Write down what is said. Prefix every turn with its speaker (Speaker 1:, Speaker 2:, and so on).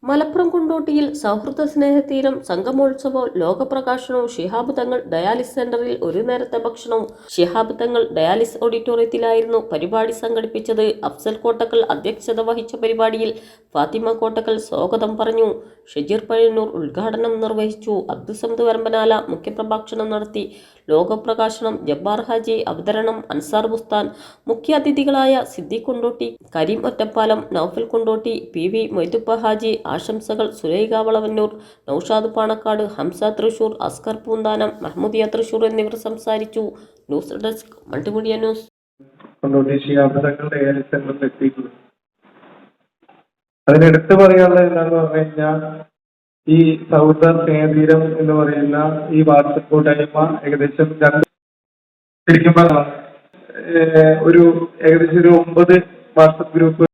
Speaker 1: മലപ്പുറം കുണ്ടോട്ടിയിൽ സൗഹൃദ സ്നേഹതീരം സംഗമോത്സവവും ലോകപ്രകാശനവും ശിഹാബ് തങ്ങൾ ഡയാലിസ് സെന്ററിൽ ഒരു നേരത്തെ ഭക്ഷണവും ശിഹാബ് തങ്ങൾ ഡയാലിസ് ഓഡിറ്റോറിയത്തിലായിരുന്നു പരിപാടി സംഘടിപ്പിച്ചത്. അഫ്സൽ കോട്ടക്കൽ അധ്യക്ഷത വഹിച്ച പരിപാടിയിൽ ഫാത്തിമ കോട്ടക്കൽ സ്വാഗതം പറഞ്ഞു. ഷജീർ പഴയന്നൂർ ഉദ്ഘാടനം നിർവഹിച്ചു. അബ്ദുസമദ് വരമ്പനാല മുഖ്യപ്രഭാഷണം നടത്തി. ലോകപ്രകാശനം ജബ്ബാർ ഹാജി അവതരണം, അൻസാർ ബുസ്താൻ, മുഖ്യാതിഥികളായ സിദ്ദീഖ് കൊണ്ടോട്ടി, കരീം ഒറ്റപ്പാലം, നൌഫൽ കൊണ്ടോട്ടി, പി വി മൊയ്തുപ്പ ഹാജി ആശംസകൾ സുലൈഖ വളവന്നൂർ, നൌഷാദ് പാണക്കാട്, ഹംസ തൃശൂർ, അസ്കർ പൂന്താനം, മഹ്മൂദിയ തൃശൂർ എന്നിവർ സംസാരിച്ചു. News desk multimedia news.
Speaker 2: അതിനെടുത്ത് പറയാനുള്ളത് എന്താണെന്ന് പറഞ്ഞു കഴിഞ്ഞാൽ, ഈ സൗഹൃദ സ്നേഹതീരം എന്ന് പറയുന്ന ഈ വാട്സപ്പ് കൂട്ടായ്മ ഏകദേശം ശരിക്കും ഒരു ഏകദേശം ഒരു 9 വാട്സപ്പ് ഗ്രൂപ്പ്